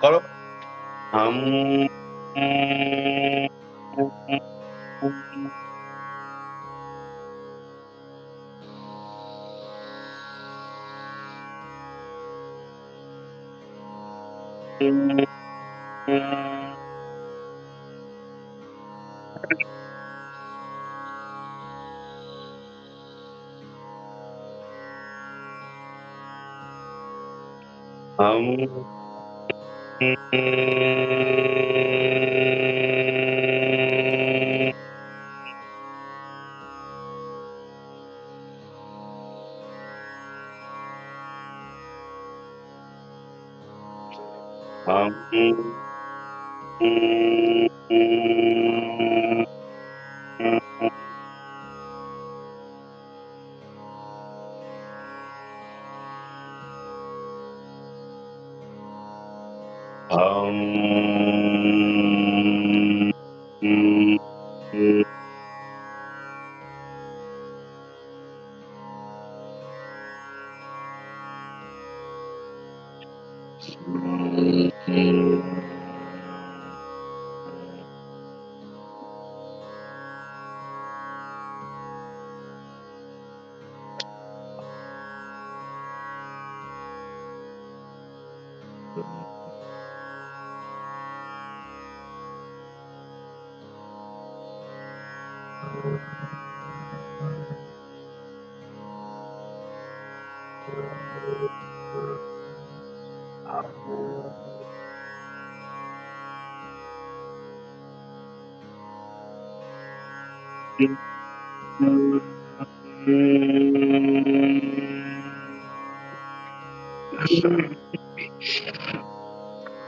করো। হাম হাম হাম হাম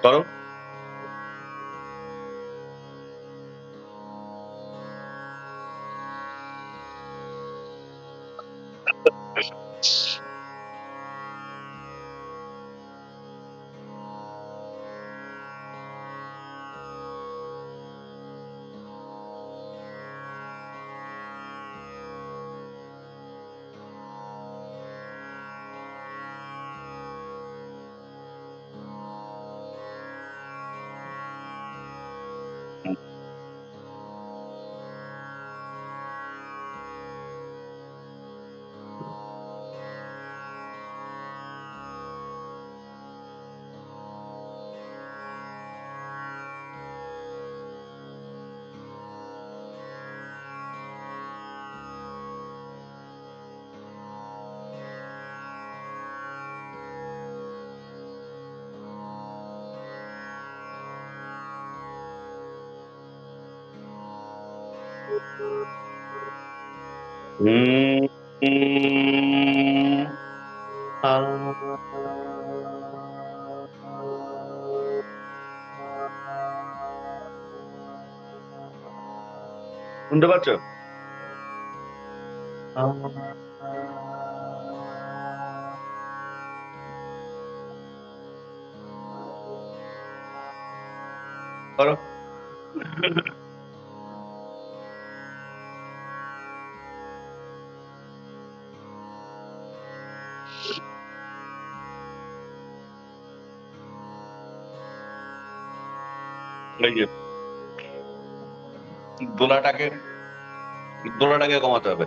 করো। শুনতে পাচ্ছ? করো। এই যে দোলাটাকে দোলাটাকে কমাতে হবে।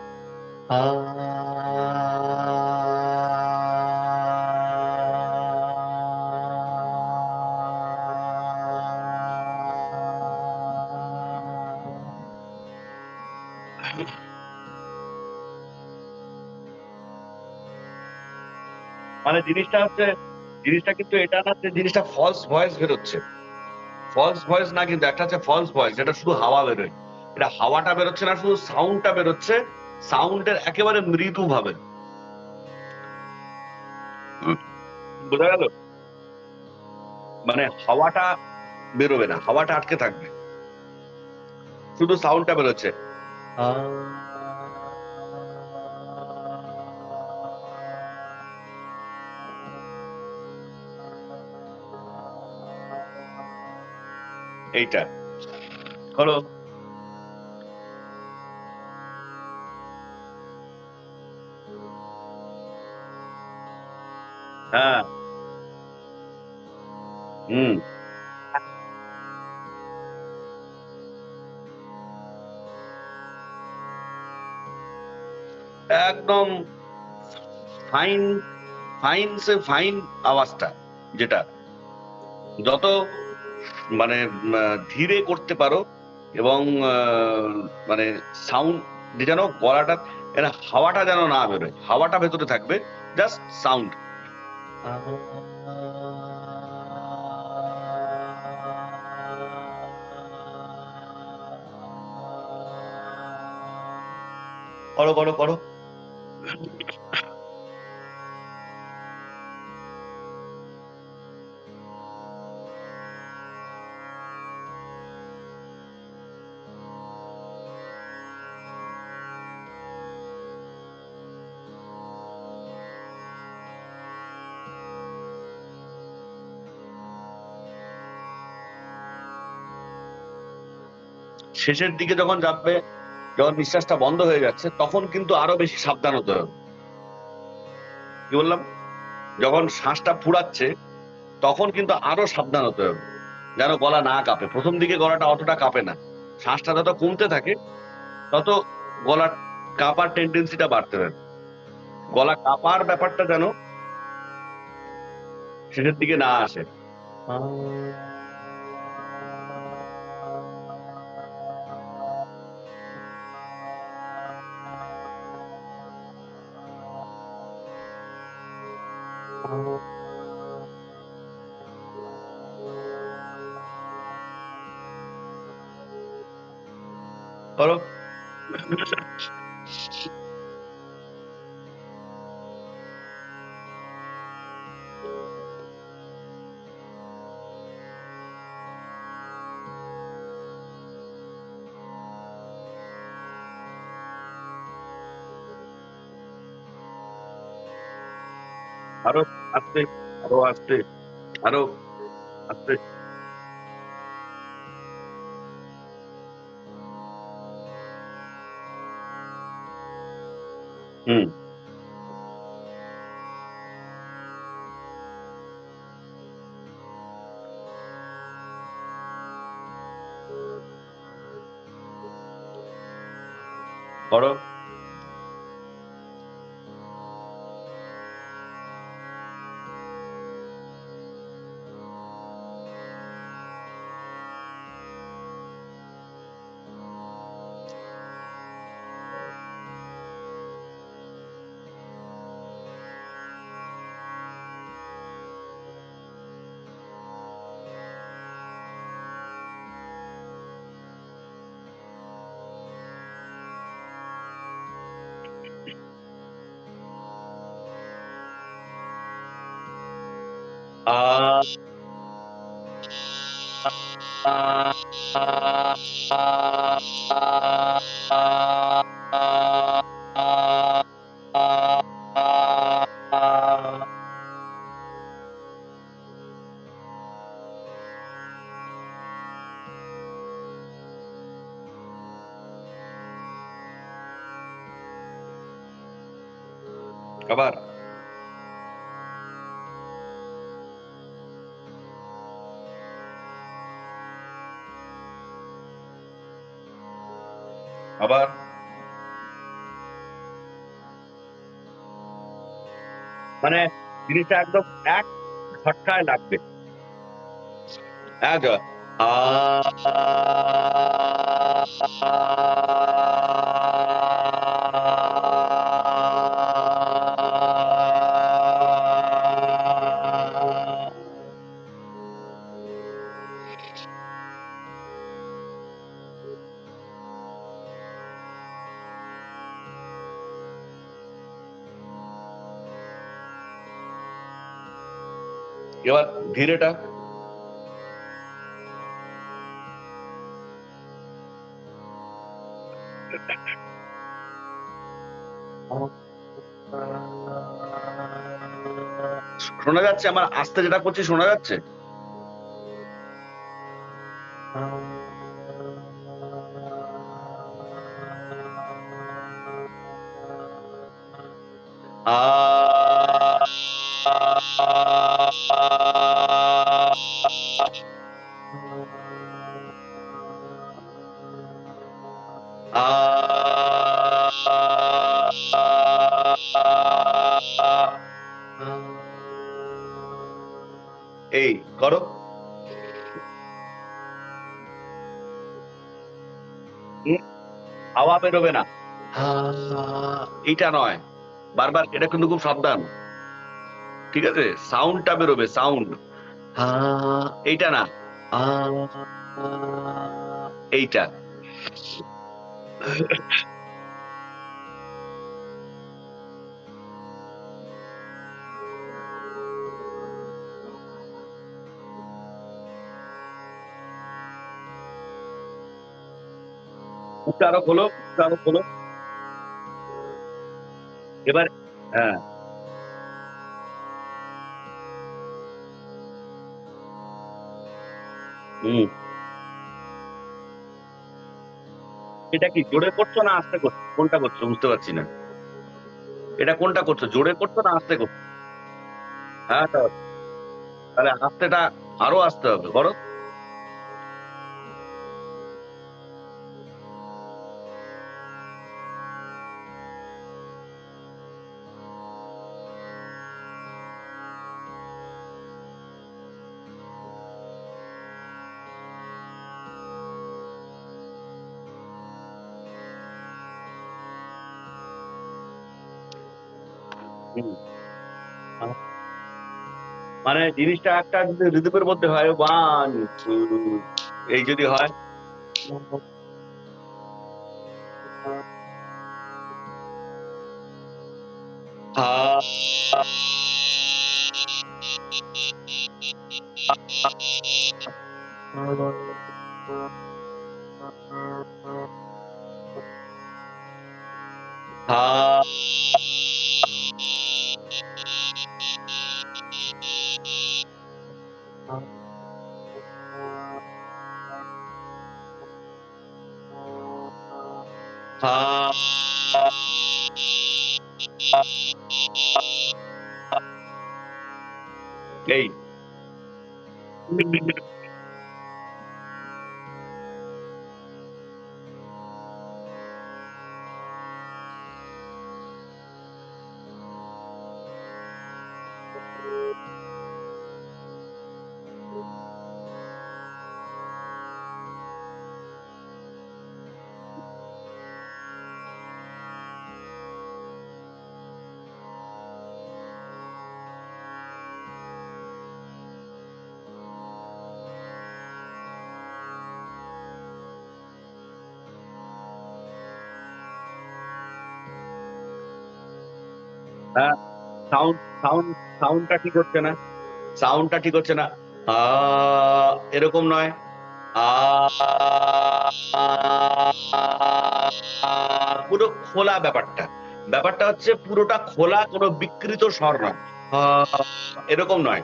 মানে জিনিসটা কিন্তু এটা না যে জিনিসটা ফলস ভয়েস বেরোচ্ছে। ফলস ভয়েস না, কিন্তু একটা হচ্ছে ফলস ভয়েস, যেটা শুধু হাওয়া বেরোয়। এটা হাওয়াটা বেরোচ্ছে না, শুধু সাউন্ডটা বেরোচ্ছে। সাউন্ডের একেবারে মৃদু ভাবে। বোঝা গেল? মানে হাওয়াটা বেরোবে না, হাওয়াটা আটকে থাকবে, শুধু সাউন্ডটা বেরোচ্ছে। এইটা করো। হ্যাঁ। হুম। একদম ফাইন ফাইন সে ফাইন আওয়াজটা, যেটা যত মানে ধীরে করতে পারো এবং মানে সাউন্ড যেন গলাটা হাওয়াটা যেন না বেরোয়, হাওয়াটা ভেতরে থাকবে, জাস্ট সাউন্ড। করো করো করো। শেষের দিকে যখন যাবে, যখন নিঃশ্বাসটা বন্ধ হয়ে যাচ্ছে, তখন কিন্তু আরো বেশি সাবধান হতে হবে। কি বললাম? যখন শ্বাসটা ফুরাচ্ছে তখন কিন্তু আরো সাবধান হতে হবে, যেন গলা না কাঁপে। প্রথম দিকে গলাটা অতটা কাঁপে না, শ্বাসটা যত কমতে থাকে তত গলা কাঁপার টেন্ডেন্সিটা বাড়তে থাকে। গলা কাঁপার ব্যাপারটা যেন শেষের দিকে না আসে। করো। আরো আস্তে, আরো আস্তে, আরো আস্তে। হুম। করো। আ আবার আবার মানে জিনিসটা একদম এক ঝটকায় লাগবে। এক আ এবার ধীরেটা। শোনা যাচ্ছে আমার আস্তে যেটা করছি? শোনা যাচ্ছে? এই করো, হাওয়া বেরোবে না, এইটা নয়, বারবার, এটা কিন্তু খুব সাবধান, ঠিক আছে? সাউন্ডটা বেরোবে, সাউন্ড, এইটা না, এইটা। মুখটা আরো খোলো, মুখটা আরো খোলো, এবার, হ্যাঁ, হুম। এটা কি জোরে করছো না আস্তে করছো, কোনটা করছো বুঝতে পারছি না। এটা কোনটা করছো, জোরে করছো না আস্তে করছো? হ্যাঁ, তাহলে আস্তেটা আরো আসতে হবে, করো। হুম। মানে জিনিসটা একটা যদি রিদমের মধ্যে হয়, 1 2, এই যদি হয়, এই হ্যাঁ, সাউন্ড সাউন্ড সাউন্ডটা ঠিক হচ্ছে না, সাউন্ডটা ঠিক হচ্ছে না, এরকম নয়, পুরো খোলা ব্যাপারটা, ব্যাপারটা হচ্ছে পুরোটা খোলা, কোনো বিকৃত স্বর নয়, এরকম নয়,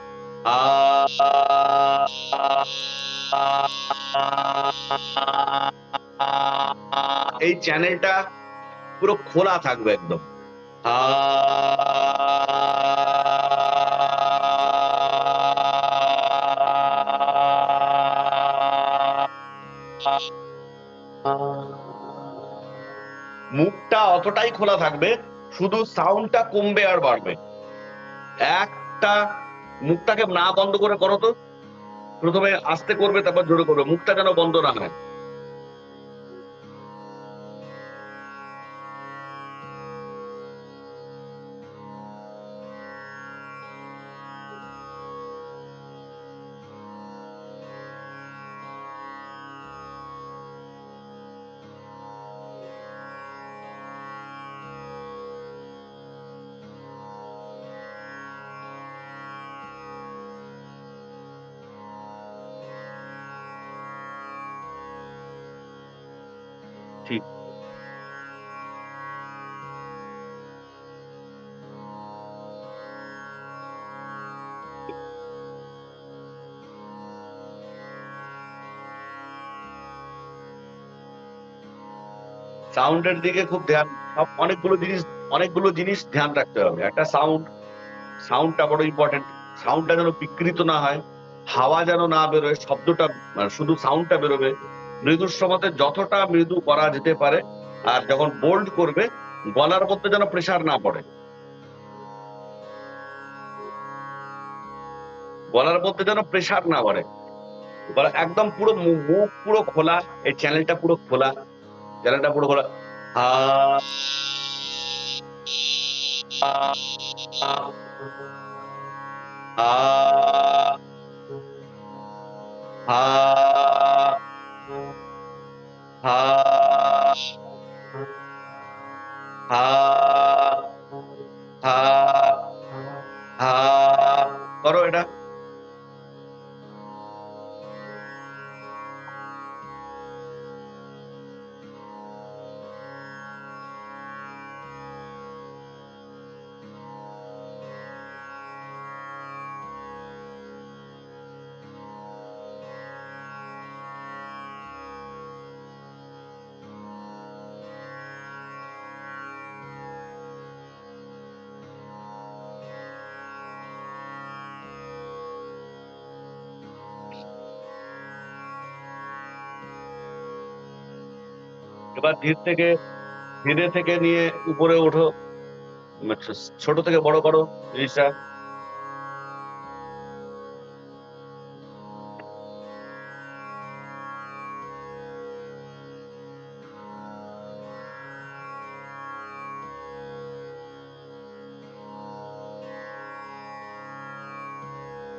এই চ্যানেলটা পুরো খোলা থাকবে একদম, মুখটা অতটাই খোলা থাকবে, শুধু সাউন্ডটা কমবে আর বাড়বে। একটা, মুখটাকে না বন্ধ করে করো তো, প্রথমে আস্তে করবে তারপর জোরে করবে, মুখটা যেন বন্ধ না হয়। ঠিক, সাউন্ডের দিকে খুব ধ্যান, অনেকগুলো জিনিস ধ্যান রাখতে হবে। একটা সাউন্ডটা বড় ইম্পর্টেন্ট, সাউন্ডটা যেন বিকৃত না হয়, হাওয়া যেন না বেরোয়, শব্দটা মানে শুধু সাউন্ডটা বেরোবে, মৃদুর সমাতে যতটা মৃদু করা যেতে পারে। আর যখন বোল্ড করবে, গলার মধ্যে যেন প্রেসার না পড়ে। গলার মধ্যে যেন প্রেসার না বাড়ে, গলা একদম পুরো মুখ পুরো খোলা, এই চ্যানেলটা পুরো খোলা, চ্যানেলটা পুরো খোলা। হা হা হা হা হা হা হা করো এটা। এবার ধীরে থেকে নিয়ে উপরে ওঠো, ছোট থেকে বড় করো জিনিসটা।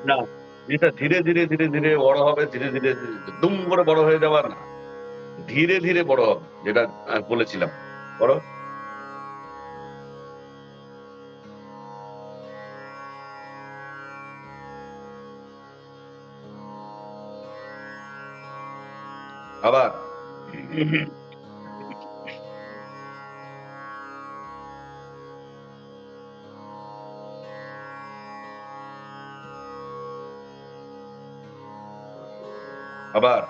না, জিনিসটা ধীরে ধীরে ধীরে ধীরে বড় হবে, ধীরে ধীরে দুম করে বড় হয়ে যাওয়ার না, ধীরে ধীরে বড় হবে, যেটা বলেছিলাম বড়। আবার আবার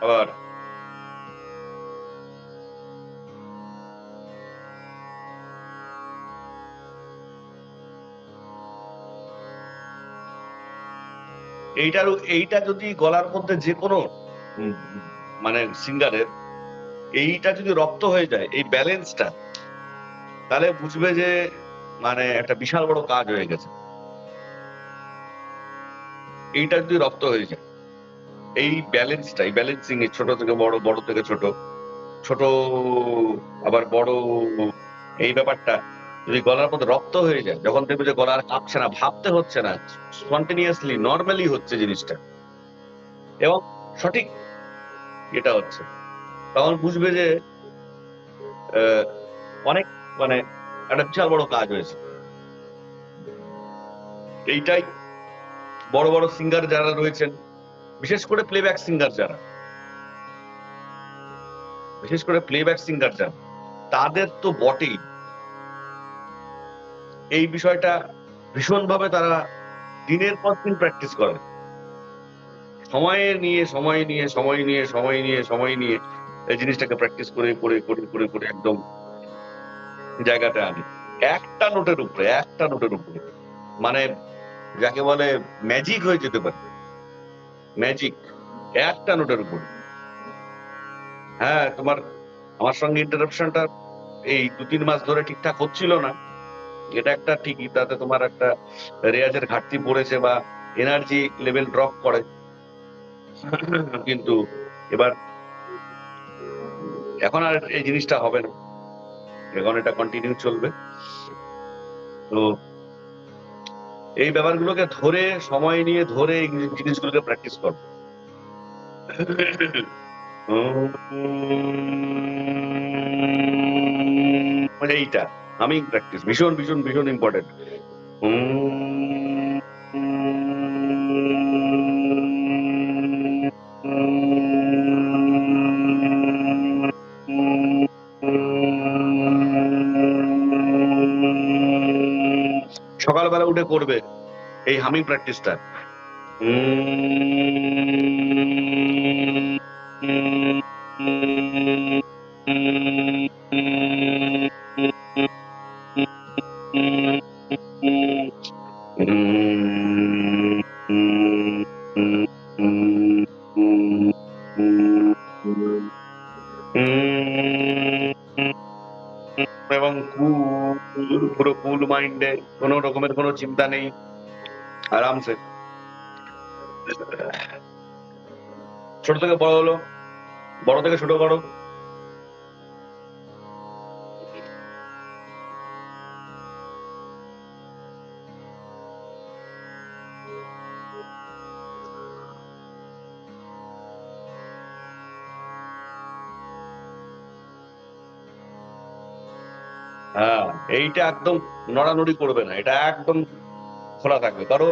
আবার এইটা যদি গলার মধ্যে যে কোনো মানে সিঙ্গারের এইটা যদি রপ্ত হয়ে যায়, এই ব্যালেন্সটা, তাহলে বুঝবে যে মানে একটা বিশাল বড় কাজ হয়ে গেছে। এইটা যদি রপ্ত হয়ে যায়, এই ব্যালেন্সটা, এই ব্যালেন্সিং, এই ছোট থেকে বড়, বড় থেকে ছোট, ছোট আবার বড়, এই ব্যাপারটা যদি গলার মধ্যে রপ্ত হয়ে যায়, যখন দেখবে যে গলা আর কাঁপছে না, ভাবতে হচ্ছে না, স্পন্টেনিয়াসলি নর্মালি হচ্ছে জিনিসটা এবং সঠিক এটা হচ্ছে, তখন বুঝবে যে অনেক মানে একটা বিশাল বড় কাজ হয়েছে। এইটাই বড় বড় সিঙ্গার যারা রয়েছেন, বিশেষ করে প্লেব্যাক সিঙ্গার যারা, বিশেষ করে প্লেব্যাক সিঙ্গার যারা, তাদের তো বটেই এই বিষয়টা ভীষণভাবে তারা দিনের পর দিন প্র্যাকটিস করে, সময় নিয়ে এই জিনিসটাকে প্র্যাকটিস করে একদম জায়গাটা আনে একটা নোটের উপরে, মানে যাকে বলে ম্যাজিক হয়ে যেতে পারে, ম্যাজিক একটা নোটের উপরে। হ্যাঁ, আমার সঙ্গে ইন্টারাপশনটা এই 2-3 মাস ধরে ঠিকঠাক হচ্ছিল না, এটা একটা ঠিকই, তাতে তোমার একটা রেয়াজের ঘাটতি পড়েছে বা এনার্জি লেভেল ড্রপ করে, কিন্তু এবার এখন আর এই জিনিসটা হবে না, এখন এটা কন্টিনিউ চলবে। তো এই ব্যাপারগুলোকে ধরে, সময় নিয়ে ধরে এই জিনিসগুলোকে প্র্যাকটিস করো। এইটা হামিং প্র্যাকটিস ভীষণ ভীষণ ভীষণ ইম্পর্টেন্ট। সাউন্ডে করবে এই হামিং প্র্যাকটিসটা। এবং পুরো কুল মাইন্ডে, কোনো রকমের কোনো চিন্তা নেই, আরামসে। ছোট থেকে বড় হলো, বড় থেকে ছোট করো। হ্যাঁ, এইটা একদম নড়ানড়ি করবে না, এটা একদম খোলা থাকবে। কারো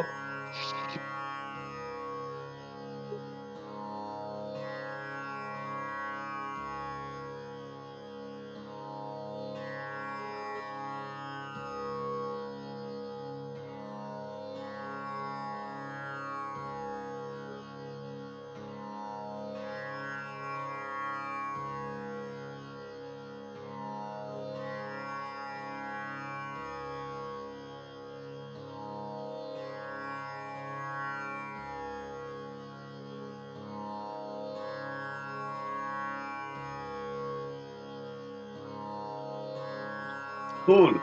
কুল,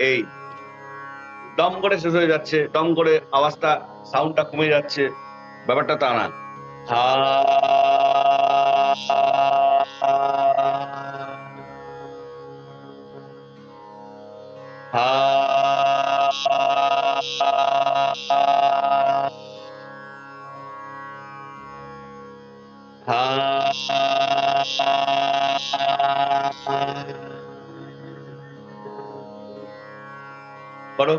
এই দম করে শেষ হয়ে যাচ্ছে, দম করে আওয়াজটা, সাউন্ডটা কমে যাচ্ছে, ব্যাপারটা তা না। করো।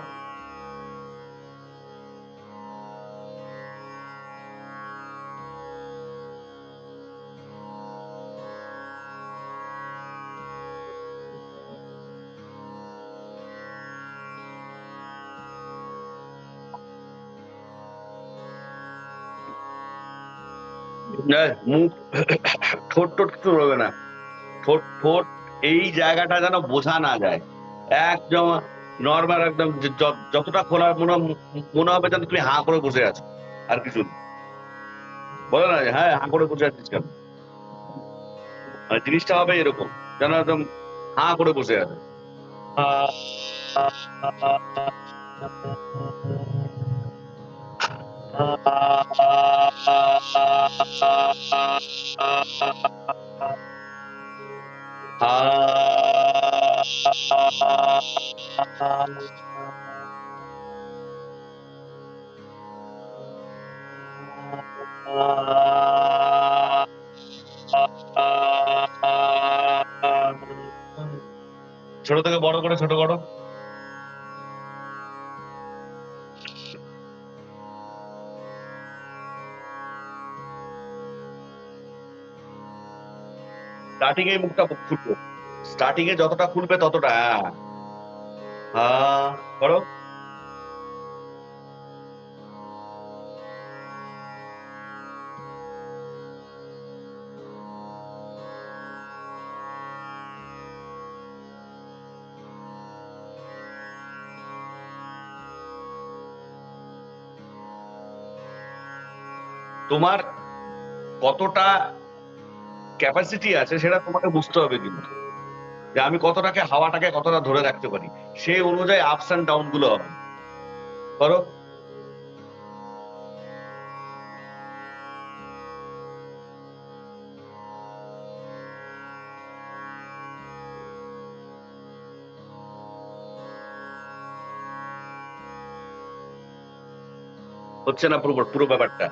মুখ, ঠোঁট টোট কিছু রবে না, ঠোঁট ঠোঁট এই জায়গাটা যেন বোঝা না যায়, একদম নর্মাল, একদম যতটা খোলা মনে হবে যেন তুমি হাঁ করে বসে আছো, আর কিছু বলো না যে হ্যাঁ হাঁ করে বসে আছিস কেন, মানে জিনিসটা হবে এরকম যেন একদম হাঁ করে বসে আছে। ছোট থেকে বড় করে, ছোট করো। স্টার্টিং এ মুখটা খুলবে, স্টার্টিং এ যতটা খুলবে ততটা। হ্যাঁ করো। তোমার কতটা ক্যাপাসিটি আছে সেটা তোমাকে বুঝতে হবে, কিন্তু যে আমি কতটাকে, হাওয়াটাকে কতটা ধরে রাখতে পারি, সেই অনুযায়ী আপস অ্যান্ড ডাউন গুলো হবে। করো। হচ্ছে না পুরো পুরো ব্যাপারটা।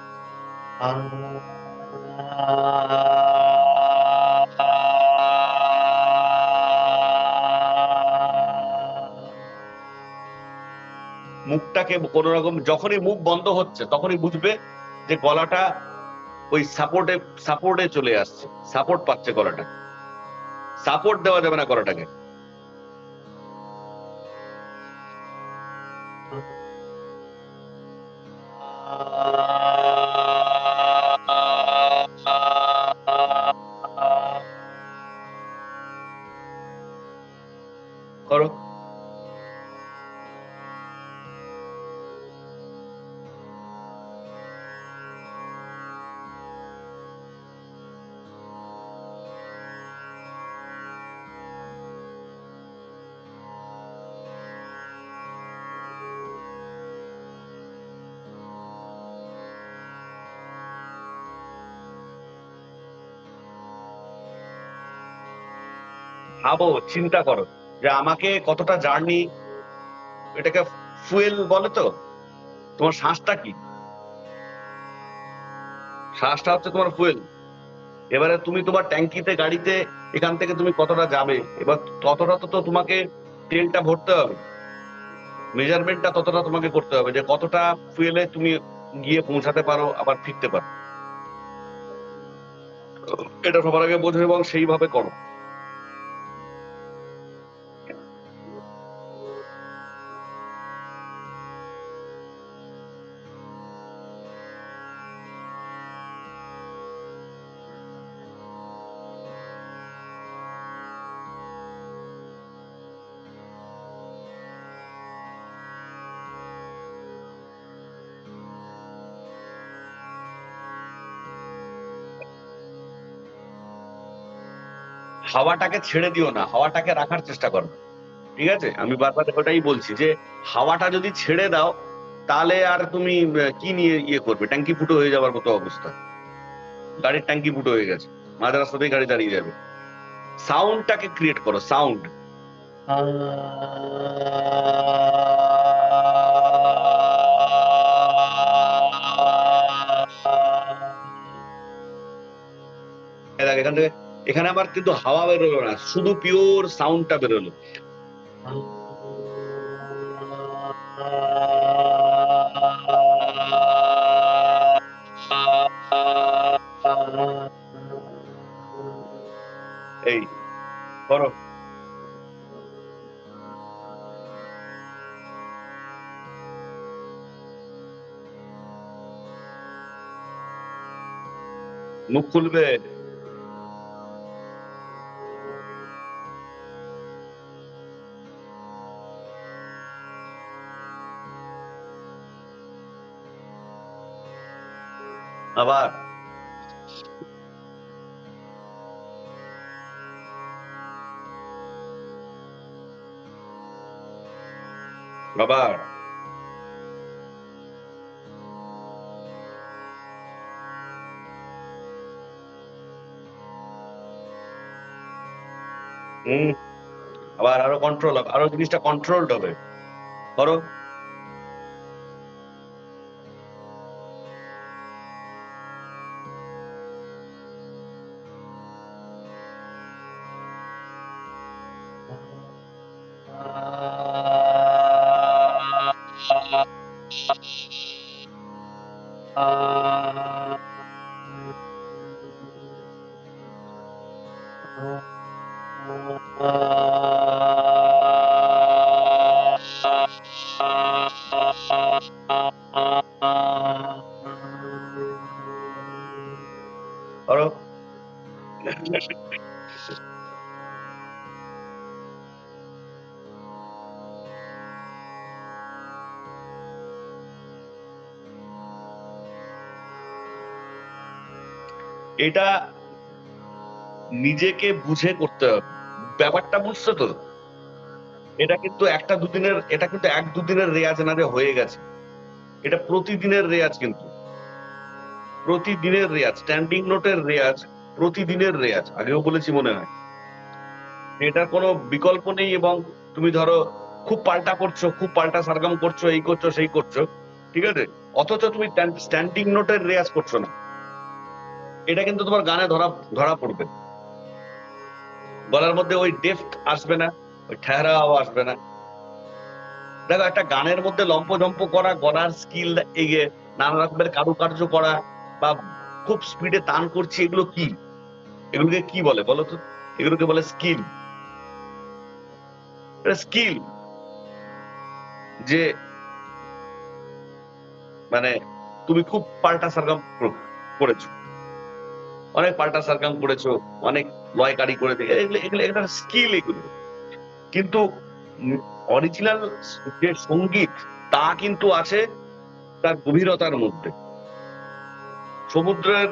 মুখটাকে কোন রকম, যখনই মুখ বন্ধ হচ্ছে তখনই বুঝবে যে গলাটা ওই সাপোর্টে চলে আসছে, সাপোর্ট পাচ্ছে গলাটা। সাপোর্ট দেওয়া যাবে না গলাটাকে। করো। ভাবো, চিন্তা করো যে আমাকে কতটা জার্নি, এটাকে ফুয়েল বলে তো। তোমার শ্বাসটা কি? শ্বাসটা হচ্ছে তোমার ফুয়েল। এবারে তুমি তোমার ট্যাঙ্কিতে, গাড়িতে এখান থেকে তুমি কতটা যাবে, এবার ততটা তো তোমাকে তেলটা ভরতে হবে। মেজারমেন্টটা ততটা তোমাকে করতে হবে যে কতটা ফুয়েলে তুমি গিয়ে পৌঁছাতে পারো, আবার ফিরতে পারো। এটা সবার আগে বোঝো এবং সেইভাবে করো। হাওয়াটাকে ছেড়ে দিও না, হাওয়াটাকে রাখার চেষ্টা করো। ঠিক আছে, আমি বারবার ওটাই বলছি যে হাওয়াটা যদি ছেড়ে দাও তাহলে আর তুমি কি নিয়ে ইয়ে করবে? ট্যাঙ্কি ফুটো হয়ে যাওয়ার মতো অবস্থা। গাড়ির ট্যাঙ্কি ফুটো হয়ে গেছে, মাঝ রাস্তাতেই গাড়ি দাঁড়িয়ে যাবে। সাউন্ডটাকে ক্রিয়েট করো, সাউন্ড। এখান থেকে, এখানে আবার কিন্তু হাওয়া বেরোলো না, শুধু পিওর সাউন্ডটা বেরোলো। এই করো। মুখ খুলবে। আবার আবার হম আবার আরো কন্ট্রোল হবে, আরো জিনিসটা কন্ট্রোলড হবে। করো। করো। এটা নিজেকে বুঝে করতে হবে, ব্যাপারটা বুঝছো তো? এটা কিন্তু এটা কিন্তু 1-2 দিনের রেয়াজ না যে হয়ে গেছে, এটা প্রতিদিনের রেয়াজ, কিন্তু প্রতিদিনের রেয়াজ, স্ট্যান্ডিং নোটের রেয়াজ, প্রতিদিনের রেয়াজ। আগেও বলেছি মনে হয়, এটার কোনো বিকল্প নেই। এবং তুমি ধরো খুব পাল্টা করছো, খুব পাল্টা সারগম করছো, এই করছো সেই করছো, ঠিক আছে, অথচ তুমি স্ট্যান্ডিং নোটের রেয়াজ করছো না, এটা কিন্তু তোমার গানে ধরা ধরা পড়বে। গলার মধ্যে ওই ডেফথ আসবে না, ওই ঠেহরাও আসবে না। দেখো, একটা গানের মধ্যে লম্পজম্প করা, গলার স্কিল, এই নানা রকমের কারুকার্য করা, বা খুব স্পিডে টান করছি, এগুলো কি? এগুলোকে কি বলে বলো তো? এগুলোকে বলে স্কিল। স্কিল যে মানে তুমি খুব পাল্টা সারগাম করেছো, অনেক পাল্টা সারগাম করেছো, অনেক লয়কারি করে এগুলো স্কিল এগুলো। কিন্তু অরিজিনাল যে সঙ্গীত তা কিন্তু আছে তার গভীরতার মধ্যে। সমুদ্রের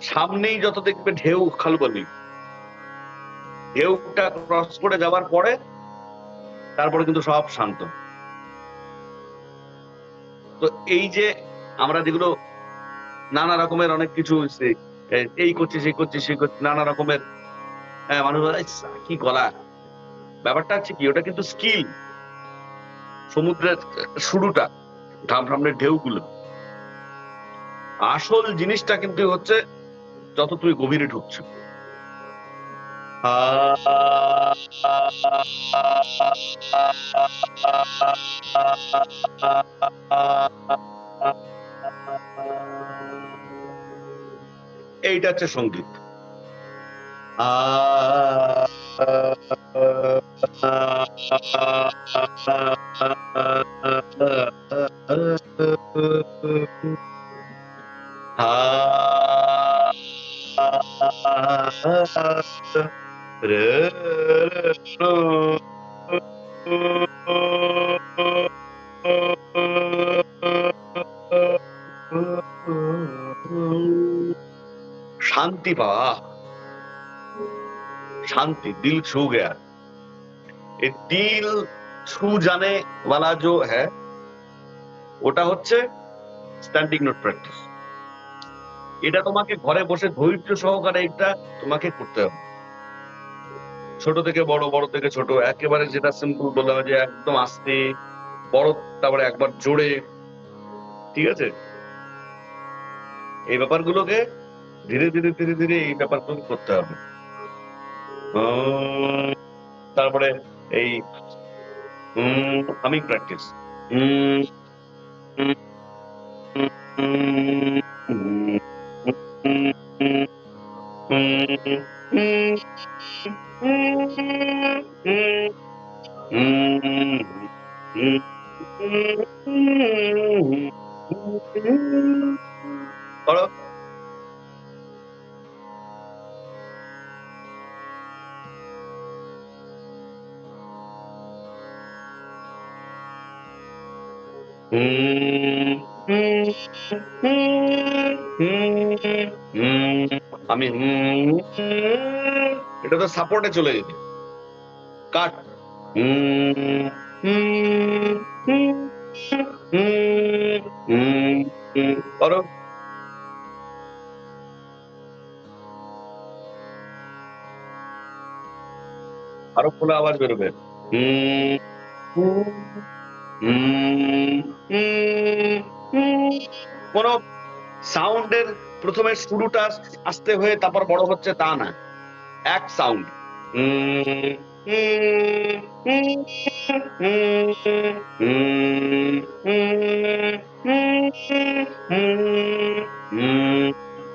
সামনেই যত দেখবে ঢেউ খালবালি, ঢেউটা ক্রস করে যাওয়ার পরে তারপরে কিন্তু সব শান্ত। তো এই যে আমরা যেগুলো নানা রকমের অনেক কিছু এই করছি সেই করছি সেই করছি নানা রকমের, মানুষ বলে, "ইস, কি গলা।" ব্যাপারটা হচ্ছে কি, ওটা কিন্তু স্কিল। সমুদ্রের শুরুটা, ঢামঢামের ঢেউগুলো, আসল জিনিসটা কিন্তু হচ্ছে যত তুই গভীরে ঢুকছো। এইটা হচ্ছে সঙ্গীত। শান্তি পাওয়া, शांति, दिल छू गया। ये दिल छू जाने वाला जो है ওটা হচ্ছে স্ট্যান্ডিং নোট প্র্যাকটিস। এটা তোমাকে ঘরে বসে ধৈর্য সহকারে এটা তোমাকে করতে হবে। ছোট থেকে বড়, বড় থেকে ছোট, একেবারে যেটা সিম্পল বললাম যে একদম আস্তে, বড় তারপরে একবার জোরে, ঠিক আছে? এই ব্যাপারগুলোকে ধীরে ধীরে ধীরে ধীরে এই ব্যাপারগুলো করতে হবে। তারপরে এই হামিং প্র্যাকটিস। করো। আমি এটা তো সাপোর্টে চলে যেত। কাট। করো। আরো খোলা আওয়াজ বেরোবে। কোন সাউন্ডের প্রথমে শুরুটা আস্তে হয়ে তারপর বড় হচ্ছে তা না, এক সাউন্ড।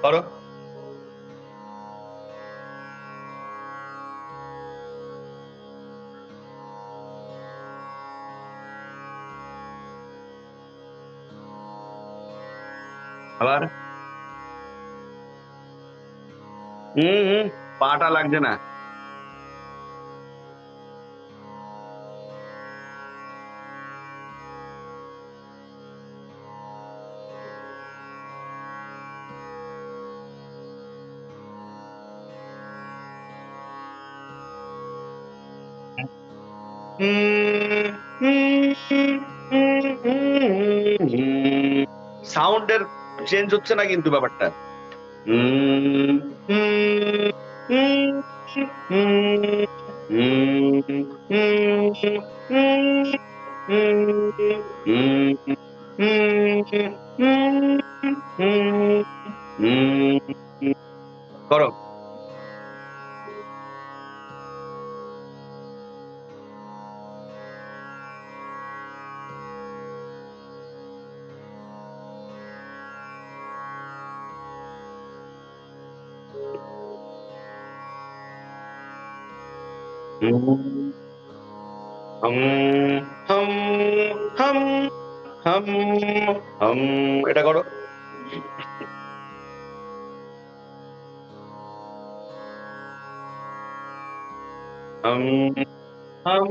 করো। আবার পাটা লাগছে না। সাউন্ডের চেঞ্জ হচ্ছে না কিন্তু ব্যাপারটা। করো। হুম, হম হম হম হম হম, এটা করো। হম হম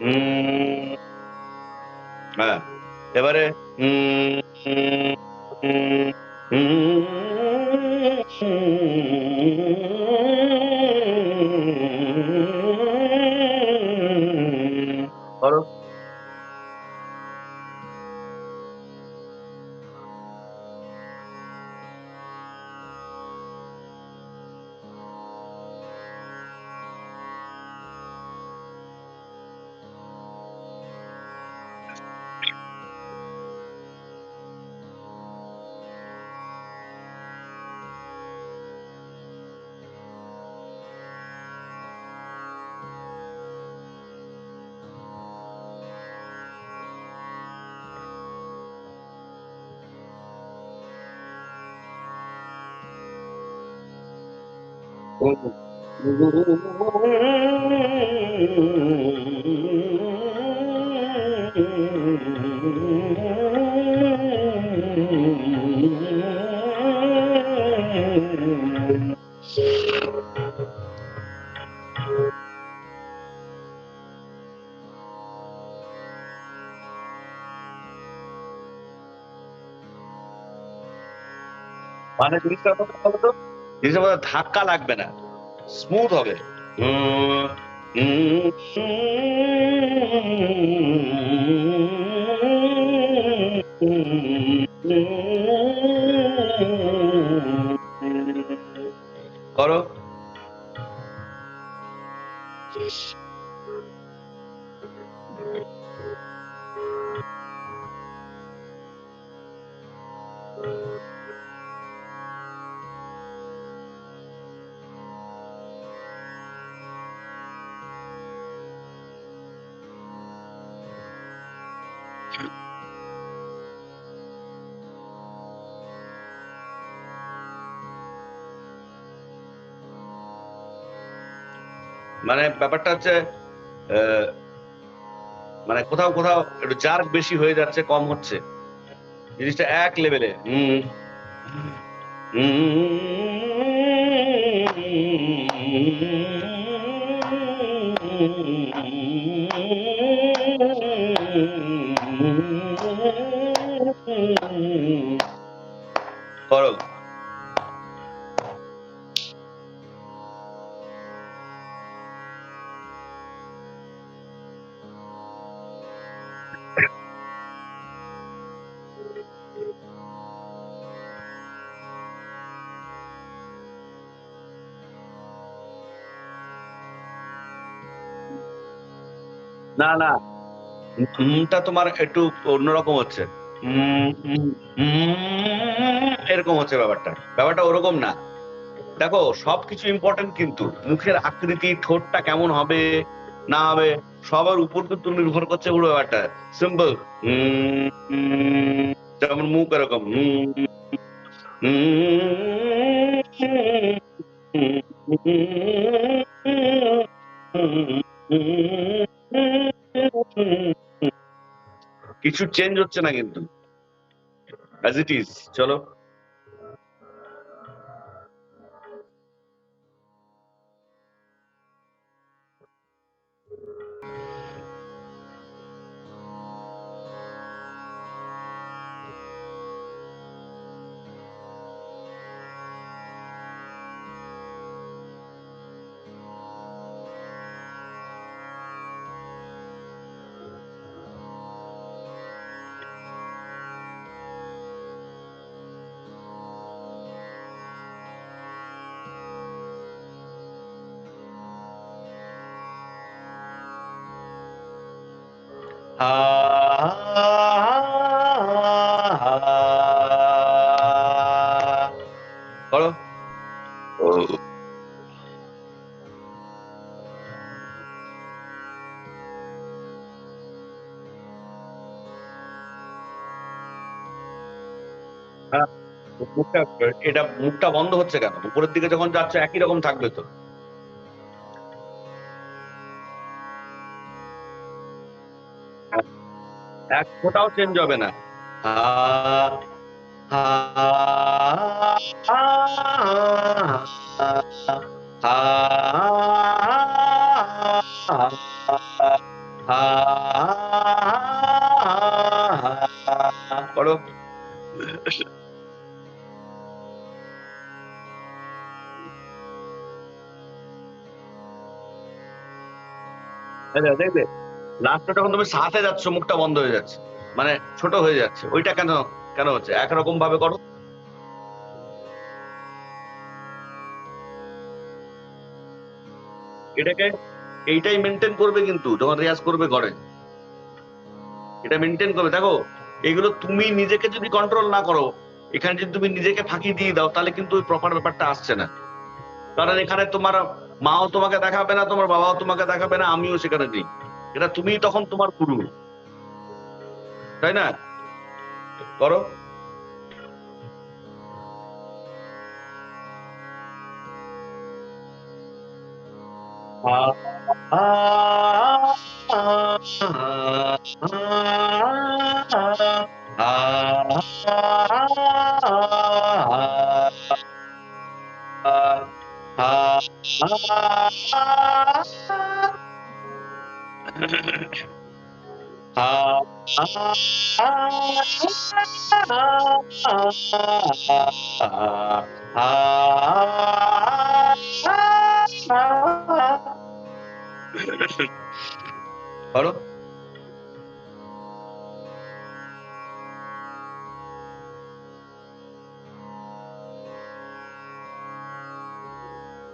হুম, হ্যাঁ, এবারে হুম, হুম, হুম, হুম, করো। মানে জিনিসটা কথা বলো তো, জিনিসটা বোধহয় ধাক্কা লাগবে না, স্মুথ হবে। উম, উম, করো। মানে ব্যাপারটা হচ্ছে আহ, মানে কোথাও কোথাও একটু জার্ক বেশি হয়ে যাচ্ছে, কম হচ্ছে, জিনিসটা এক লেভেলে। হুম করো। না না, টা তোমার একটু অন্যরকম হচ্ছে। উম, উম, এরকম হচ্ছে ব্যাপারটা, ব্যাপারটা ওরকম না। দেখো সবকিছু ইম্পর্টেন্ট, কিন্তু মুখের আকৃতি, ঠোঁটটা কেমন হবে না হবে, সবার উপর কিন্তু নির্ভর করছে পুরো ব্যাপারটা। সিম্পল। যেমন মুখ এরকম কিছু চেঞ্জ হচ্ছে না কিন্তু, অ্যাজ ইট ইজ। চলো। করো। মুখটা, এটা মুখটা বন্ধ হচ্ছে কেন? উপরের দিকে যখন যাচ্ছে একই রকম থাকবে তো। এক ফোঁটাও চেঞ্জ হবে না। হা হা হা হা করো। দেখবে লাস্টে যখন তুমি সাথে যাচ্ছ মুখটা বন্ধ হয়ে যাচ্ছে, মানে ছোট হয়ে যাচ্ছে। ওইটা কেন কেন হচ্ছে? একরকম ভাবে করো। এটাকে, এইটাই মেনটেন করবে কিন্তু যখন রেয়াজ করবে ঘরে, এটা মেনটেন করবে। দেখো এগুলো তুমি নিজেকে যদি কন্ট্রোল না করো, এখানে যদি তুমি নিজেকে ফাঁকি দিয়ে দাও, তাহলে কিন্তু ওই প্রপার ব্যাপারটা আসছে না। কারণ এখানে তোমার মাও তোমাকে দেখাবে না, তোমার বাবাও তোমাকে দেখাবে না, আমিও সেখানে নেই। এটা তুমি তখন তোমার গুরু, তাই না? করো। করো।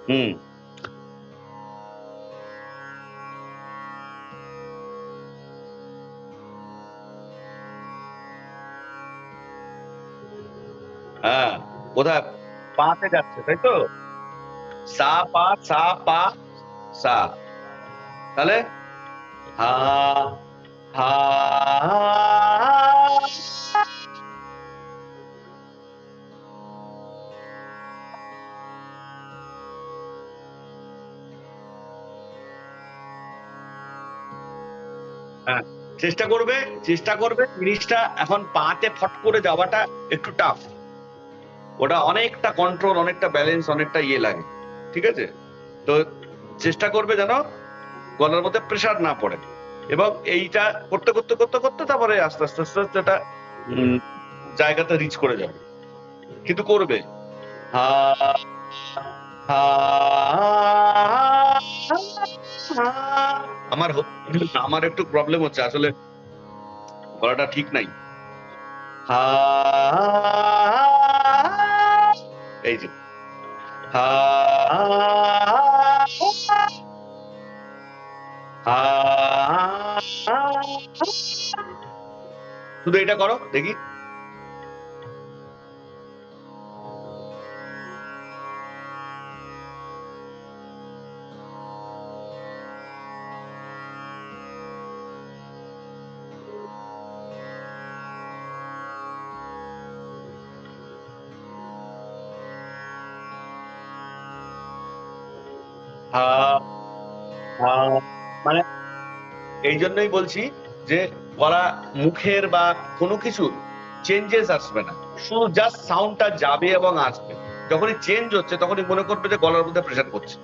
হুম। হ্যাঁ, কোথায়? পাতে যাচ্ছে, তাই তো? সা পা সা পা সা। তাহলে হা হা হ্যাঁ, চেষ্টা করবে, চেষ্টা করবে। জিনিসটা এখন পাতে ফট করে যাওয়াটা একটু টাফ। ওটা অনেকটা কন্ট্রোল, অনেকটা ব্যালেন্স, অনেকটা ইয়ে লাগে। ঠিক আছে? তো চেষ্টা করবে যেন গলার মধ্যে প্রেসার না পড়ে। এবং এইটা করতে করতে করতে করতে তারপরে আস্তে আস্তে আস্তে আস্তে এটা উম, জায়গাতে রিচ করে যাবে। কিন্তু করবে। হা হা আমার আমার একটু প্রবলেম হচ্ছে আসলে, গলাটা ঠিক নাই। হা এই যে হা শুধু এটা করো দেখি। হা হা মানে এই জন্যই বলছি যে গলা, মুখের বা কোনো কিছু চেঞ্জেস আসবে না, শুধু জাস্ট সাউন্ডটা যাবে এবং আসবে। যখনই চেঞ্জ হচ্ছে তখনই মনে করবে যে গলার মধ্যে প্রেশার পড়ছে,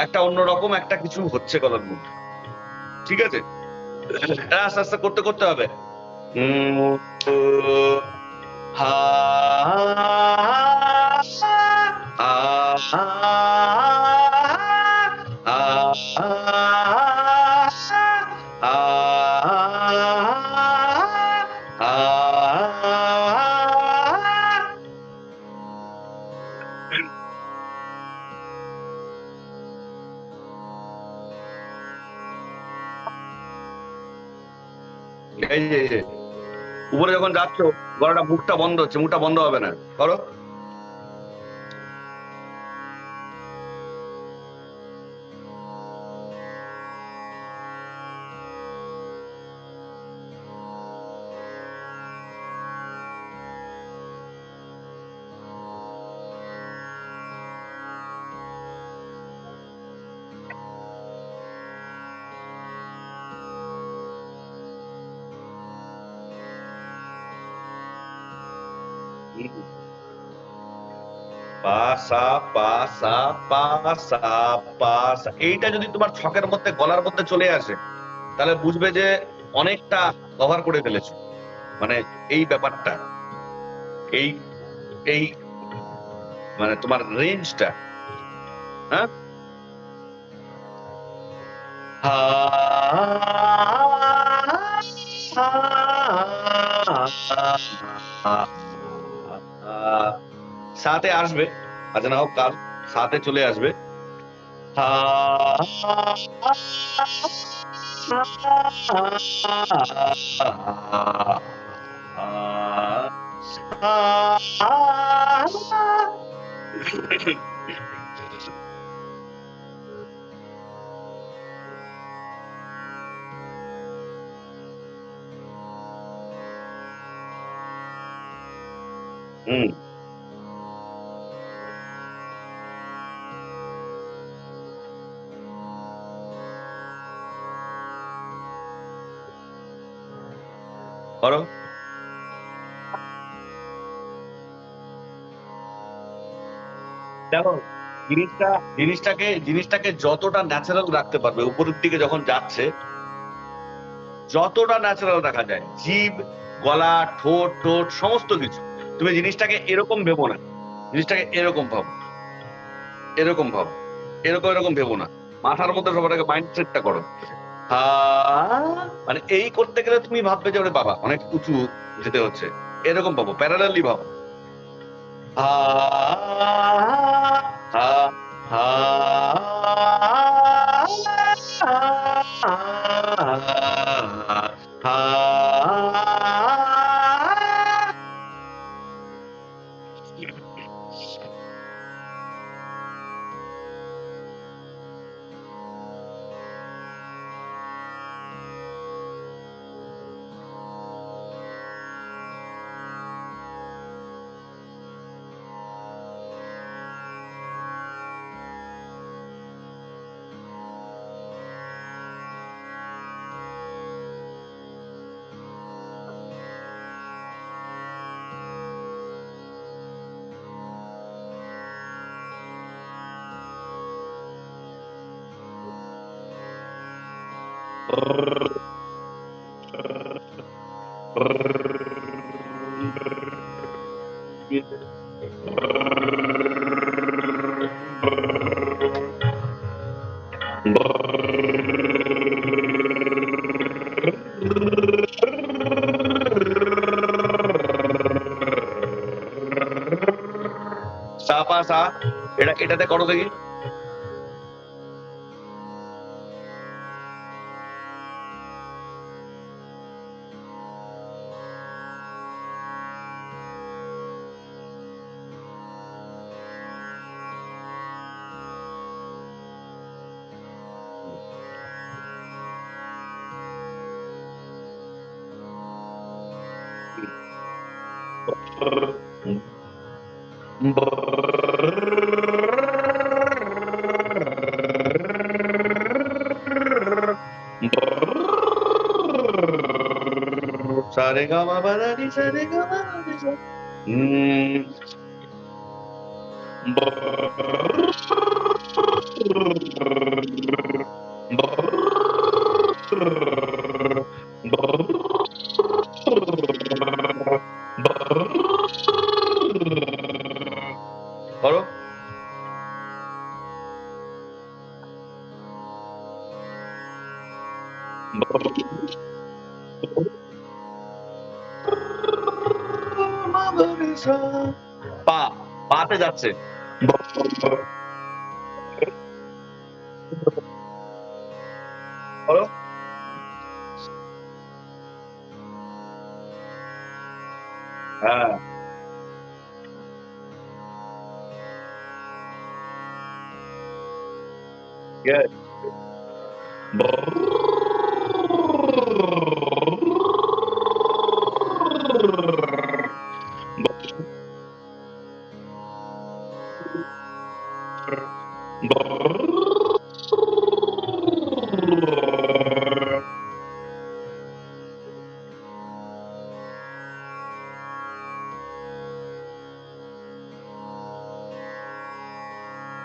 একটা অন্যরকম একটা কিছু হচ্ছে গলার মধ্যে। ঠিক আছে? এটা আস্তে আস্তে করতে করতে হবে। উম, ও, হা আ, আ, এই যে এই যে, উপরে যখন যাচ্ছ গলাটা, মুখটা বন্ধ হচ্ছে, মুখটা বন্ধ হবে না। করো। পা সা পা সা পা সা পা সা। এইটা যদি তোমার ছকের মধ্যে গলার মধ্যে চলে আসে তাহলে বুঝবে যে অনেকটা কভার করে ফেলেছো। মানে এই ব্যাপারটা, এই এই মানে তোমার রেঞ্জটা। হ্যাঁ, সাথে আসবে, আজ না হোক কাল সাথে চলে আসবে। হুম, করো। দেখো, জিনিসটা জিনিসটাকে যতটা ন্যাচারাল রাখতে পারবে, উপরের দিকে যখন যাচ্ছে যতটা ন্যাচারাল রাখা যায়, জিভ, গলা, ঠোঁট ঠোঁট সমস্ত কিছু, তুমি জিনিসটাকে এরকম ভেবো না, জিনিসটাকে এরকম ভাবো, এরকম ভাবো, এরকম এরকম ভেবো না। মাথার মধ্যে সবার আগে মাইন্ড সেটটা করো। মানে এই করতে গেলে তুমি ভাববে যে ওরে বাবা অনেক উঁচু যেতে হচ্ছে, এরকম ভাবো, প্যারালালি ভাবো। হা হা হা সা পা সা, এটাতে করো দেখি। সারে গা মা পা ধা নি সা রে গা মা পা ধা সা। করো। পা, পাতে যাচ্ছে। করো। হ্যাঁ, good.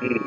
হুম,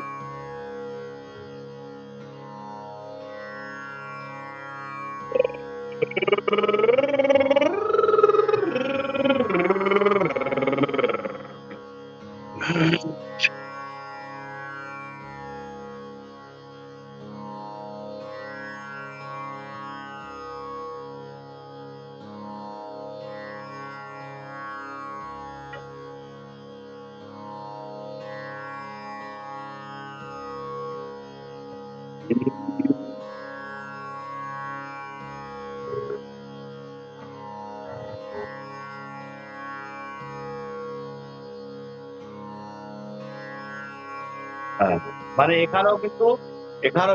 হ্যাঁ, মানে এখানেও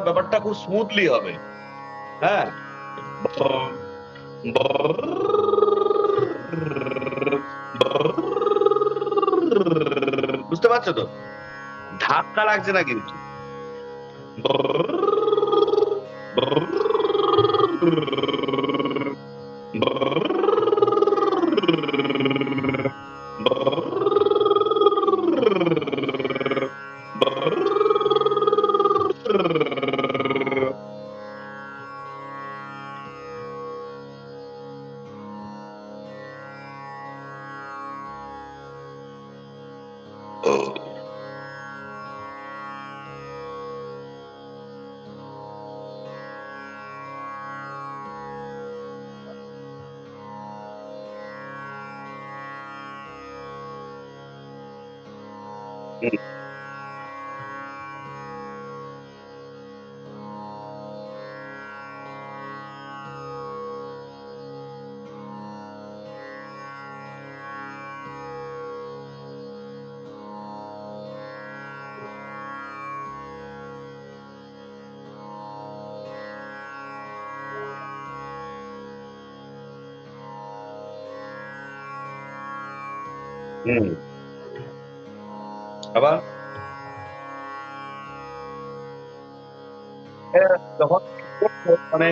ব্যাপারটা খুব স্মুথলি হবে। হ্যাঁ, বুঝতে পারছো তো? ধাক্কা লাগছে না কিন্তু। হুম, আবার যখন মানে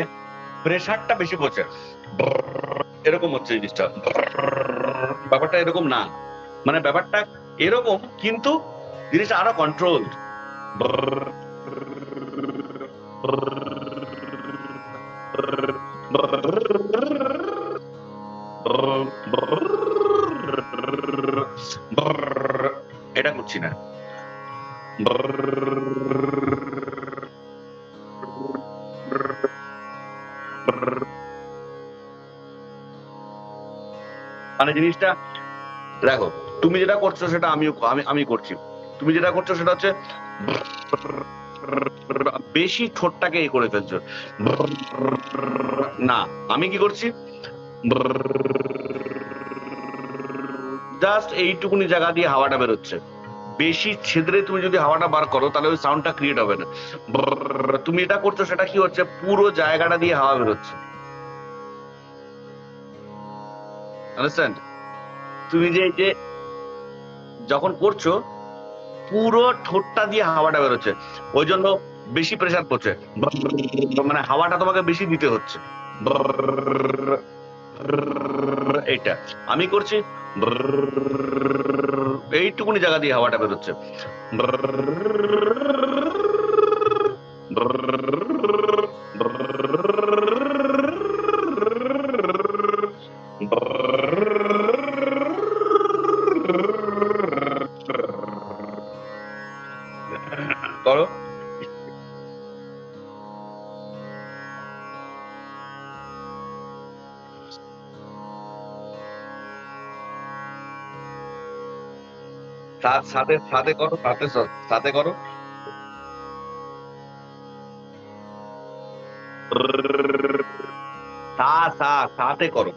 প্রেশারটা বেশি পড়ছে, এরকম হচ্ছে জিনিসটা। ব্যাপারটা এরকম না, মানে ব্যাপারটা এরকম, কিন্তু জিনিসটা আরো কন্ট্রোল। এটা করছি না। মানে জিনিসটা দেখো, তুমি যেটা করছো সেটা আমি করছি। তুমি যেটা করছো সেটা হচ্ছে বেশি ঠোঁটটাকে করে ফেলছো। না, আমি কি করছি, জাস্ট এইটুকুনি জায়গা দিয়ে হাওয়াটা বেরোচ্ছে। বেশি ছেদরে তুমি যদি হাওয়াটা বার করো তাহলে ওই সাউন্ডটা ক্রিয়েট হবে না। তুমি এটা করছো, সেটা কি হচ্ছে, পুরো জায়গাটা দিয়ে হাওয়া বেরোচ্ছে। আন্ডারস্ট্যান্ড? তুমি যে যখন করছো, পুরো ঠোঁটটা দিয়ে হাওয়াটা বেরোচ্ছে, ওই জন্য বেশি প্রেসার পড়ছে। মানে হাওয়াটা তোমাকে বেশি দিতে হচ্ছে। এইটা আমি করছি, এইটুকুনি জায়গা দিয়ে হাওয়াটা বেরোচ্ছে। করো। সাথে সাথে করো, সাথে করো। সাথে করো।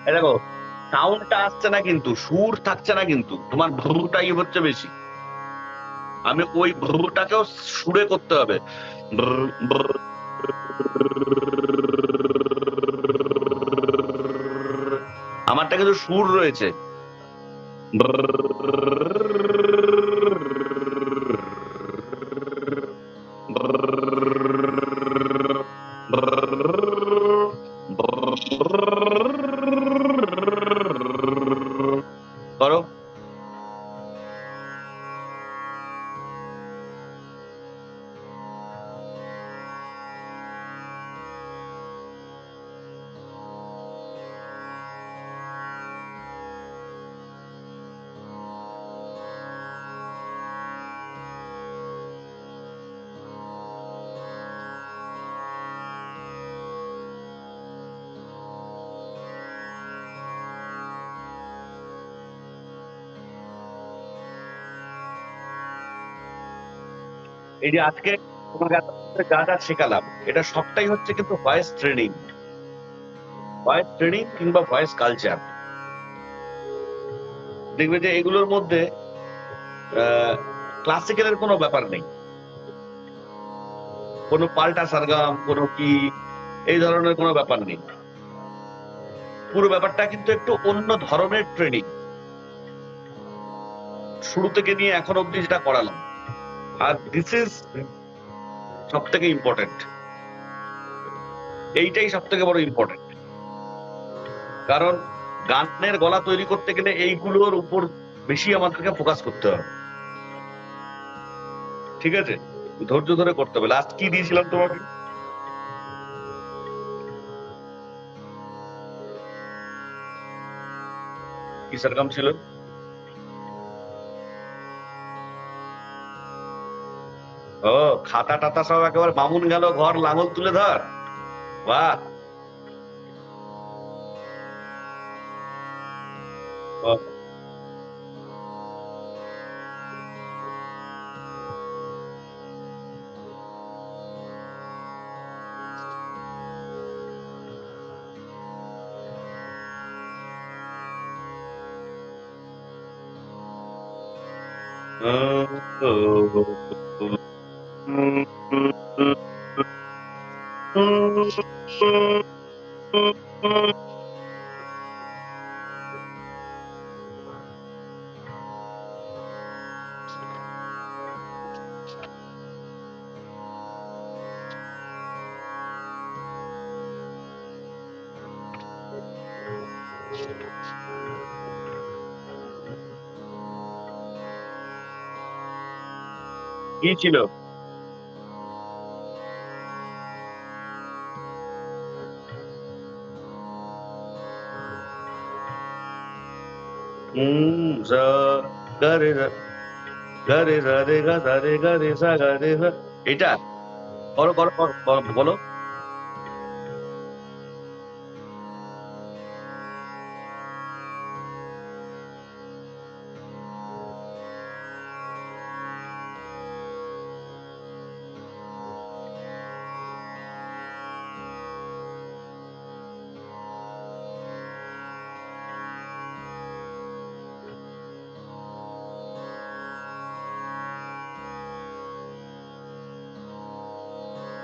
এই দেখো, সাউন্ডটা আসছে না কিন্তু, সুর থাকছে না কিন্তু, তোমার ভ্রুটাই হচ্ছে বেশি। আমি ওই ভ্রুটাকেও সুরে করতে হবে। আমারটা কিন্তু সুর রয়েছে। এই যে আজকে তোমাকে যা যা শেখালাম, এটা সবটাই হচ্ছে কিন্তু ভয়েস ট্রেনিং, ভয়েস ট্রেনিং কিংবা ভয়েস কালচার। দেখবে যে এগুলোর মধ্যে ক্লাসিক্যালের কোনো ব্যাপার নেই, কোনো পাল্টা সারগাম, কোনো কি এই ধরনের কোনো ব্যাপার নেই। পুরো ব্যাপারটা কিন্তু একটু অন্য ধরনের ট্রেনিং, শুরু থেকে নিয়ে এখন অব্দি যেটা করালাম। আর দিস ইজ সব থেকে ইম্পর্টেন্ট, এইটাই সব থেকে বড় ইম্পর্টেন্ট। কারণ গানের গলা তৈরি করতে গেলে এইগুলোর উপর বেশি আমাদেরকে ফোকাস করতে হবে, ঠিক আছে? ধৈর্য ধরে করতে হবে। লাস্ট কি দিয়েছিলাম তোমাকে? কি সারগাম ছিল? ও, খাতা টাতা সব একেবারে বামুন গেল ঘর লাঙল তুলে ধর। বাহ। কি ছিল? গারে গারে গারে গারে গারে সা গারে সা। এটা করো করো করো, বলো।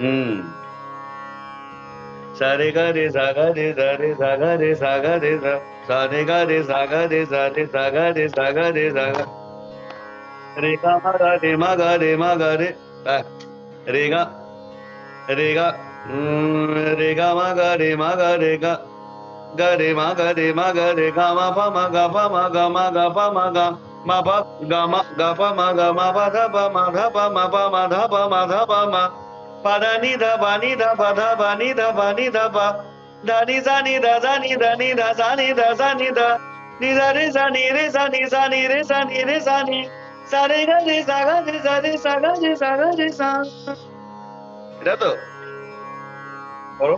হুম। সারে গারে সাগারে সারে সাগারে সাগারে সারে গারে সাগারে সারে সাগারে সাগারে সাগা রে গা মা গা রে মা গা রে মা গা রে রে গা রে গা রে গা মা গা রে মা গা রে গা গা রে মা গা রে মা গা রে গা মা পা মা গা পা মা গা মা গা পা মা গা মা পা গা মা গা পা মা গা মা পা ধা পা মা ধা পা মা পা মা ধা পা মা ধা পা মা পা দা নি ধা বা নি ধা পা ধা বা নি ধা পা নি ধা পা ধা নি সা নি ধা সা নি ধা নি ধা সা নি ধা সা নি ধা নি ধা রে সা নি রে সা নি সা নি রে সা নি রে সা নি সা রে গা রে সা গা রে সা রে সা গা রে সা গা রে সা। এটা তো করো।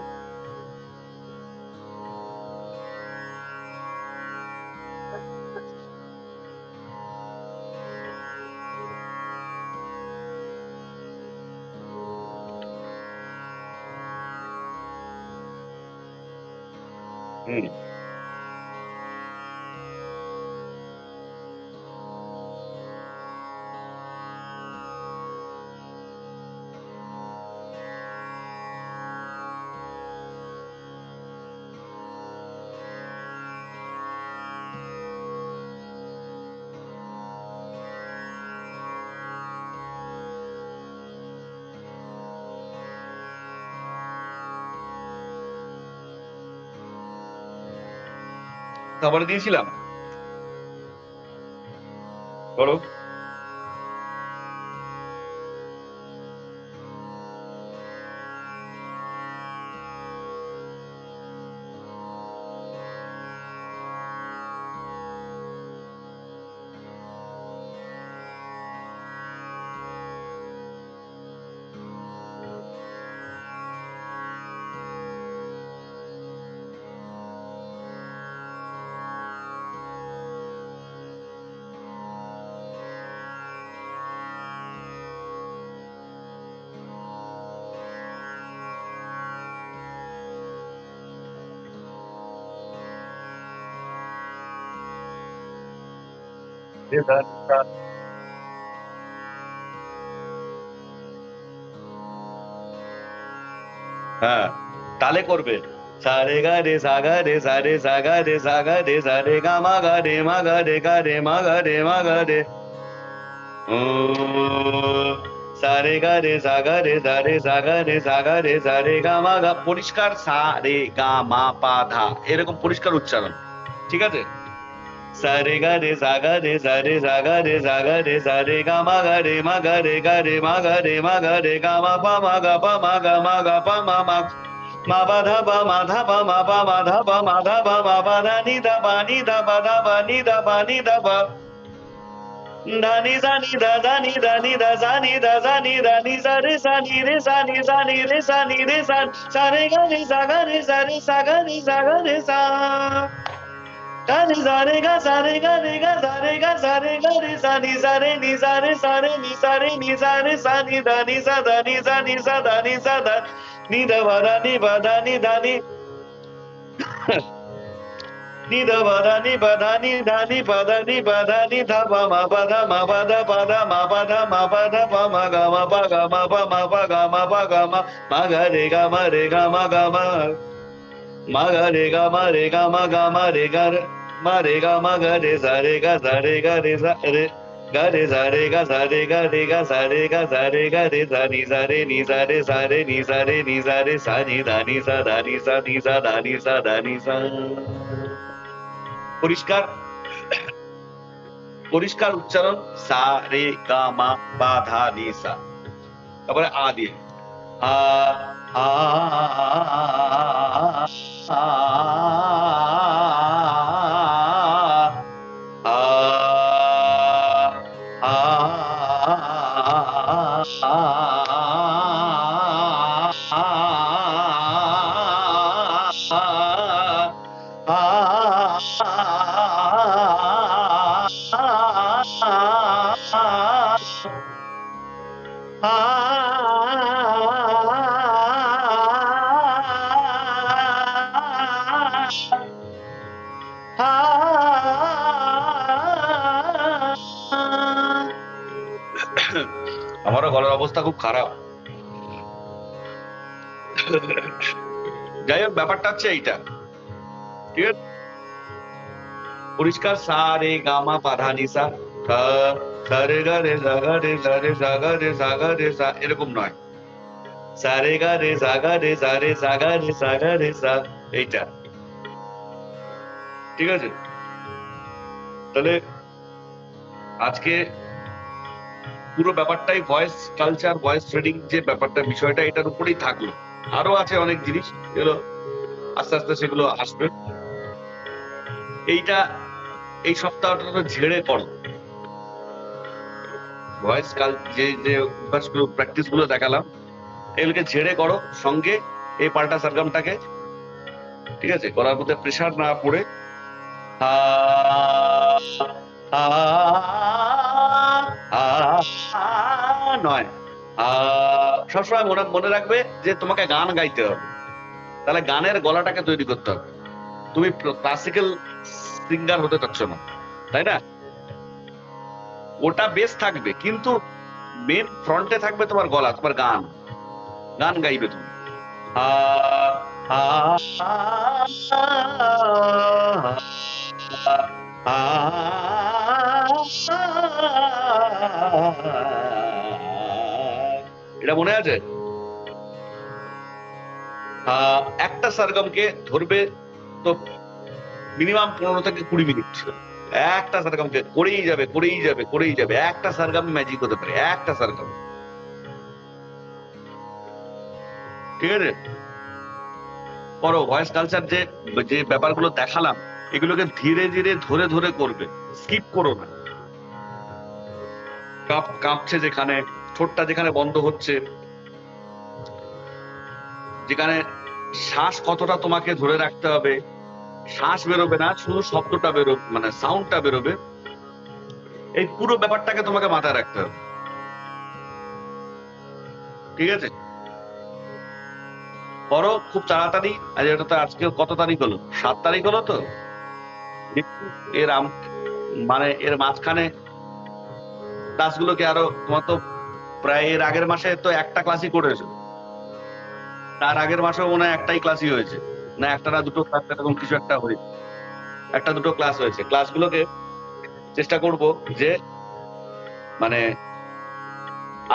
হুম। তারপরে দিয়েছিলাম, করো। রে সা নি সা। হ্যাঁ, তালে করবে। সা রে গা রে সা গা রে সা রে সা গা রে সা গা রে সা রে গা মা গা রে মা গা রে গা রে মা গা রে মা গা রে। ও সা রে গা রে সা গা রে সা রে সা গা রে সা গা রে সা রে গা মা গা, পরিষ্কার সা রে গা মা পা ধা, এরকম পরিষ্কার উচ্চারণ। ঠিক আছে? সা রে গা রে সা গা রে সা রে সা গা রে সা গা রে সা রে গা মা গা রে মা গা রে গা রে মা গা রে মা গা রে গা মা পা মা গা পা মা গা মা গা পা মা মা। মা বা ধা বা মা ধা বা মা বা মা ধা বা মা ধা বা মা বা ধা নি ধা বা নি ধা বা ধা বা নি ধা বা নি ধা বা। ধা নি সা নি ধা ধা নি ধা নি ধা সা নি ধা সা নি ধা নি সা রে সা নি রে সা নি সা নি রে সা নি রে সা। সা রে গা রে সা গা রে সা রে সা গা রে সা গা রে সা। গা রে সা রে গা সা রে গা রে গা সা রে গা সা রে গা রে সা নি সা রে নি সা রে সা রে নি সা রে নি সা রে সা নি ধা নি সা ধা নি সা নি সা ধা নি সা ধা নি ধা বা ধা নি বা ধা নি ধা নি নি ধা বা ধা নি বা ধা নি ধা নি বা ধা নি বা ধা নি ধা বা মা বা ধা মা বা ধা বা ধা মা বা ধা মা বা ধা পা মা গা মা পা গা মা পা মা পা গা মা পা গা মা। মা গা রে গা মা রে গা মা গা মা। মা গা রে গা মা রে গা মা গা মা রে গা রে মা রে গা মা গা রে সা রে গা সা রে গা রে সা রে গা রে সা রে গা সা রে গা রে গা সা রে গা সা রে গা রে সা নি সা রে নি সা রে সা রে নি সা রে নি সা রে সা নি ধা নি সা ধা নি সা নি সা ধা নি সা ধা নি সা। পরিষ্কার পরিষ্কার উচ্চারণ। সা রে গা মা পা ধা নি সা। তারপরে আ দিয়ে আ আ আমারও গলার অবস্থা খুব খারাপ। যাই হোক, ব্যাপারটা হচ্ছে এইটা। ঠিক আছে? পরিষ্কার সা রে গা মা পা ধা নি সা। সা রে গা রে সা গা রে সা রে সা গা রে সা গা রে সা, এরকম নয়। সা রে গা রে সা গা রে সা রে সা গা রে সা গা রে সা, এইটা। ঠিক আছে? তাহলে আজকে পুরো ব্যাপারটাই ভয়েস কালচার, ভয়েস ট্রেডিং যে ব্যাপারটা, বিষয়টা এটার উপরেই থাকলো। আরো আছে অনেক জিনিস, এগুলো আস্তে আস্তে সেগুলো আসবে। এইটা এই সপ্তাহটা তো ঝেড়ে করো। ভয়েস কাল যে যে অভ্যাসগুলো, প্র্যাকটিস গুলো দেখালাম, এগুলোকে ঝেড়ে করো। সঙ্গে এই পাল্টা সারগামটাকে, ঠিক আছে, গলার মধ্যে প্রেসার না পড়ে আ আ আ নয়, সবসময় মনে মনে রাখবে যে তোমাকে গান গাইতে হবে। তাহলে গানের গলাটাকে তৈরি করতে হবে। তুমি ক্লাসিক্যাল সিঙ্গার হতে চাচ্ছ না, তাই না? ওটা বেশ থাকবে, কিন্তু মেন ফ্রন্টে থাকবে তোমার গলা, তোমার গান। গান গাইবে তুমি। আ আ আ এটা মনে আছে? একটা সারগমকে ধরবে তো মিনিমাম 15 থেকে 20 মিনিট। একটা সারগমকে করেই যাবে, করেই যাবে, করেই যাবে। একটা সারগম ম্যাজিক হতে পারে, একটা সারগম। ঠিক আছে? করো ভয়েস কালচার, যে যে ব্যাপারগুলো দেখালাম, এগুলোকে ধীরে ধীরে ধরে ধরে করবে, স্কিপ করো না। কাঁপছে যেখানে, ঠোঁটটা যেখানে বন্ধ হচ্ছে, যেখানে শ্বাস কতটা তোমাকে ধরে রাখতে হবে, শ্বাস বেরোবে না, শুধু শব্দটা বেরোবে, মানে সাউন্ডটা বেরোবে। এই পুরো ব্যাপারটাকে তোমাকে মাথায় রাখতে হবে। ঠিক আছে? করো খুব তাড়াতাড়ি। আর এটা তো আজকে কত তারিখ হলো? 7 তারিখ হলো তো। এর মানে এর মাঝখানে ক্লাসগুলোকে আরো তোমার তো প্রায় এর আগের মাসে তো একটা ক্লাসই করেছো, তার আগের মাসেও মনে হয় একটাই ক্লাসই হয়েছে, না একটা না দুটো ক্লাস এরকম কিছু একটা হয়েছে, একটা দুটো ক্লাস হয়েছে। ক্লাসগুলোকে চেষ্টা করব যে মানে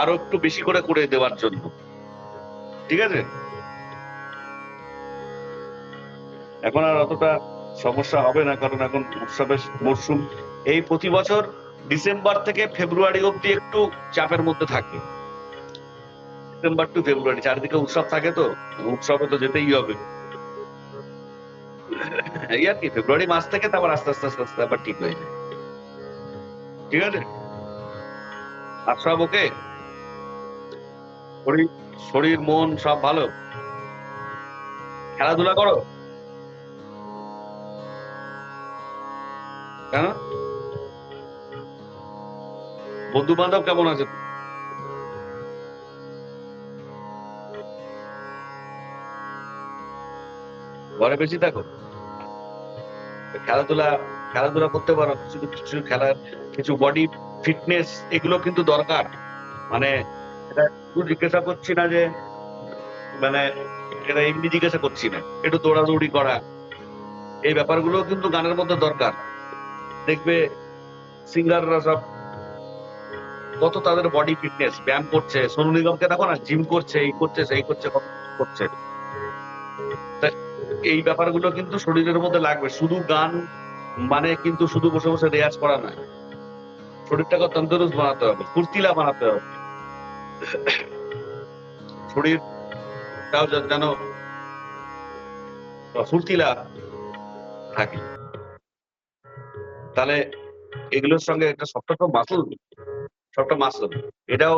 আরো একটু বেশি করে করে দেওয়ার জন্য, ঠিক আছে? এখন আর অতটা সমস্যা হবে না, কারণ এখন উৎসবের মরশুম। এই প্রতি বছর ডিসেম্বর থেকে ফেব্রুয়ারি অব্দি একটু চাপের মধ্যে থাকে, ডিসেম্বর টু ফেব্রুয়ারি চারিদিকে উৎসব থাকে, তো উৎসবে তো যেতেই হবে। এই আর কি, ফেব্রুয়ারি মাস থেকে তারপর আস্তে আস্তে আস্তে আস্তে আবার ঠিক হয়ে যায়, ঠিক আছে? আর সব ওকে, শরীর শরীর মন সব ভালো? খেলাধুলা করো? হ্যাঁ, বন্ধু বান্ধব কেমন আছে? ঘরে বেশি থাকো? খেলাধুলা খেলাধুলা করতে পারো, কিছু কিছু খেলার, কিছু বডি ফিটনেস এগুলো কিন্তু দরকার। মানে এটা শুধু জিজ্ঞাসা করছি না যে, মানে এটা এমনি জিজ্ঞাসা করছি না, একটু দৌড়াদৌড়ি করা, এই ব্যাপারগুলো কিন্তু গানের মধ্যে দরকার। দেখবে সিঙ্গাররা সব কত তাদের বডি ফিটনেস, ব্যায়াম করছে। সোনু নিগমকে দেখো না, জিম করছে, এই করছে সেই করছে, কত কিছু করছে। তা এই ব্যাপারগুলো কিন্তু শরীরের মধ্যে লাগবে। শুধু গান মানে কিন্তু শুধু বসে বসে রেয়াজ করা নয়, শরীরটাকে তন্দুরুস্ত বানাতে হবে, ফুর্তিলা বানাতে হবে, শরীরটাও যেন ফুর্তিলা থাকে। তাহলে এগুলোর সঙ্গে একটা সবটা তো মাসল, সবটা মাসল, এটাও